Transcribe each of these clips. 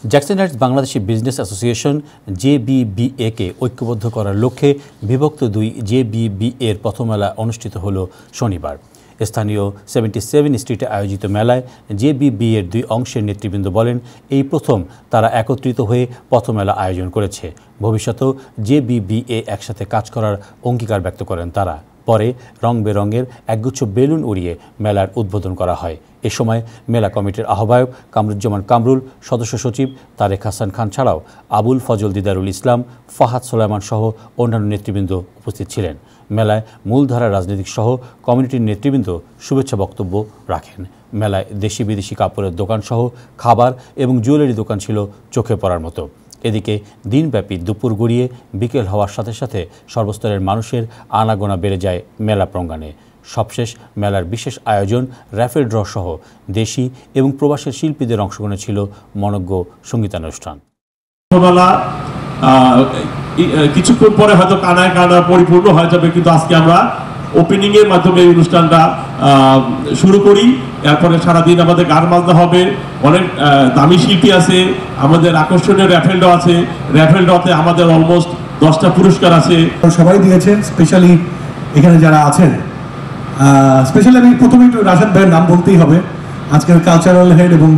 Jackson Heights Bangladeshi business association JBBA-কে ঐক্যবদ্ধ করার লক্ষ্যে বিভক্ত 2 JBBA-এর প্রথম মেলা অনুষ্ঠিত হলো শনিবার। স্থানীয় 77 স্ট্রিটে আয়োজিত মেলায় JBBA-এর 2 অংশের নেতৃবৃন্দ বলেন, এই প্রথম তারা একত্রিত হয়ে প্রথম মেলা আয়োজন করেছে। ভবিষ্যতেও JBBA একসাথে কাজ করার অঙ্গীকার ব্যক্ত করেন তারা। পরে রং বেরঙের একগুচ্ছ বেলুন উড়িয়ে মেলার উদ্বোধন করা হয়। এ সময় মেলা কমিটির আহ্বায়ক কামরুজ্জামান কামরুল, সদস্য সচিব তারেক হাসান খান ছাড়াও আবুল ফজল দিদারুল ইসলাম, ফাহাদ সোলাইমান সহ অন্যান্য নেতৃবৃন্দ উপস্থিত ছিলেন। মেলায় মূলধারা রাজনীতিক সহ কমিউনিটির নেতৃবৃন্দ শুভেচ্ছা বক্তব্য রাখেন। মেলায় দেশি বিদেশি কাপড়ের দোকান সহ খাবার এবং জুয়েলারি দোকান ছিল চোখে পড়ার মতো। এদিকে দিনব্যাপী দুপুর গড়িয়ে বিকেল হওয়ার সাথে সাথে সর্বস্তরের মানুষের আনাগোনা বেড়ে যায় মেলা প্রাঙ্গণে। সবশেষ মেলার বিশেষ আয়োজন র্যাফেল ড্র সহ দেশি এবং প্রবাসী শিল্পীদের অংশগ্রহণে ছিল মনোজ্ঞ সঙ্গীতানুষ্ঠান। কিছুক্ষণ পরে হয়তো কানায় কানা পরিপূর্ণ হয়ে যাবে, কিন্তু আজকে আমরা ওপেনিং এর মাধ্যমে এই অনুষ্ঠানটা শুরু করি। এরপরে সারাদিন আমাদের গান বাজনা হবে, অনেক দামি শিল্পী আছে, আমাদের আকর্ষণীয় র্যাফেল ড্র আছে। র্যাফেল ড্রতে আমাদের অলমোস্ট 10টা পুরস্কার আছে। সবাই দিয়েছেন, স্পেশালি এখানে যারা আছেন। স্পেশালি আমি প্রথমে একটু রাশেদ ভাইয়ের নাম বলতেই হবে। আজকের কালচারাল হেড এবং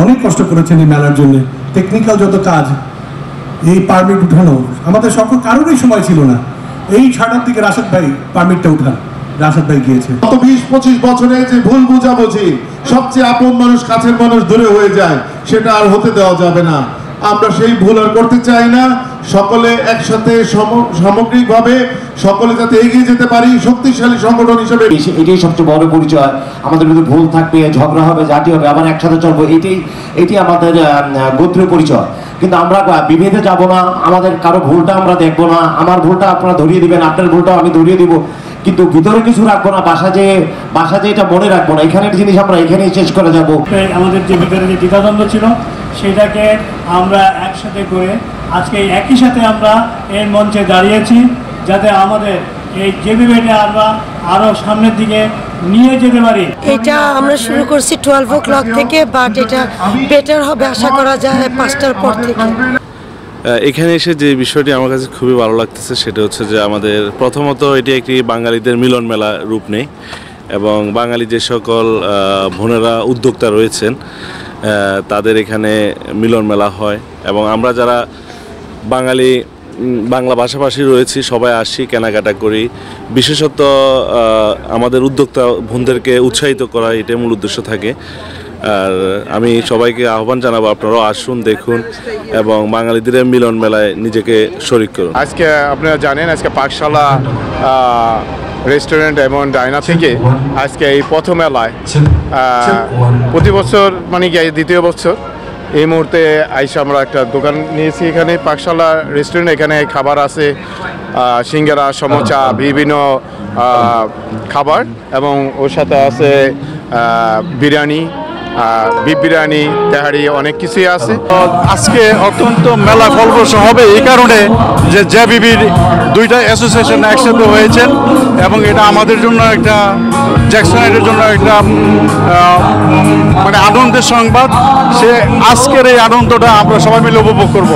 অনেক কষ্ট করেছেন এই মেলার জন্য। টেকনিক্যাল যত কাজ, এই পারমিট উঠানো আমাদের সকল কারোরই সময় ছিল না। এই 6টার দিকে রাশেদ ভাই পারমিটটা উঠান, রাশেদ ভাই গিয়েছে। গত 20-25 বছরে যে ভুল বুঝাবুঝি, সবচেয়ে আপন মানুষ কাছের মানুষ দূরে হয়ে যায়, সেটা আর হতে দেওয়া যাবে না। আমরা সেই ভুল আর করতে চাই না। সকলে একসাথে সামগ্রিকভাবে সকলে যাতে এগিয়ে যেতে পারি শক্তিশালী সংগঠন হিসেবে, এটাই সবচেয়ে বড় পরিচয়। আমাদের মধ্যে ভুল থাকবে, ঝগড়া হবে, জাতি হবে, আবার একসাথে চলবো, এটি আমাদের গোত্রীয় পরিচয়। কিন্তু আমরা বিভেদে যাব না, আমাদের কারো ভুলটা আমরা দেখবো না। আমার ভুলটা আপনারা ধরিয়ে দিবেন, আপনার ভুলটাও আমি ধরিয়ে দিব, কিন্তু ভিতরে কিছু রাখবো না, বাসা যে এটা মনে রাখবো না। এখানের জিনিস আমরা এখানেই শেষ করে যাবো। আমাদের যে ভিতরে যে দ্বিধাদ্বন্দ্ব ছিল সেটাকে আমরা একসাথে করে আজকে একই সাথে আমরা এর মঞ্চে দাঁড়িয়েছি, যাতে আমাদের এই JBBA-টা আমরা আরো সামনের দিকে নিয়ে যেতে পারি। এটা আমরা শুরু করছি 12 o'clock থেকে, বাট এটা বেটার হবে আশা করা যায় 5টার পর থেকে। এখানে এসে যে বিষয়টি আমার কাছে খুবই ভালো লাগতেছে সেটা হচ্ছে যে আমাদের প্রথমত এটি একটি বাঙালিদের মিলন মেলা রূপ নেয় এবং বাঙালি যে সকল বোনেরা উদ্যোক্তা রয়েছেন তাদের এখানে মিলন মেলা হয় এবং আমরা যারা বাংলা ভাষাভাষী রয়েছি সবাই আসি, কেনাকাটা করি। বিশেষত আমাদের উদ্যোক্তা বোনদেরকে উৎসাহিত করা এটাই মূল উদ্দেশ্য থাকে। আর আমি সবাইকে আহ্বান জানাবো, আপনারাও আসুন, দেখুন এবং বাঙালিদের মিলন মেলায় নিজেকে শরিক করুন। আজকে আপনারা জানেন, আজকে পাকশালা রেস্টুরেন্ট এবং ডাইনা থেকে আজকে এই প্রথম মেলায় প্রতি বছর মানে কি দ্বিতীয় বছর এই মুহূর্তে আইসা আমরা একটা দোকান নিয়েছি এখানে পাকশালা রেস্টুরেন্ট। এখানে খাবার আছে, সিঙ্গারা, সমোসা, বিভিন্ন খাবার এবং ওর সাথে আছে বিরিয়ানি, বিফ বিরিয়ানি, তেহারি, অনেক কিছুই আছে। আজকে অত্যন্ত মেলা ফলপ্রসূ হবে এই কারণে যে JBBA-র 2টা অ্যাসোসিয়েশন একসাথে হয়েছেন এবং এটা আমাদের জন্য একটা, জ্যাকসন হাইটসের জন্য একটা মানে আনন্দের সংবাদ। আজকের এই আনন্দটা আমরা সবাই মিলে উপভোগ করব।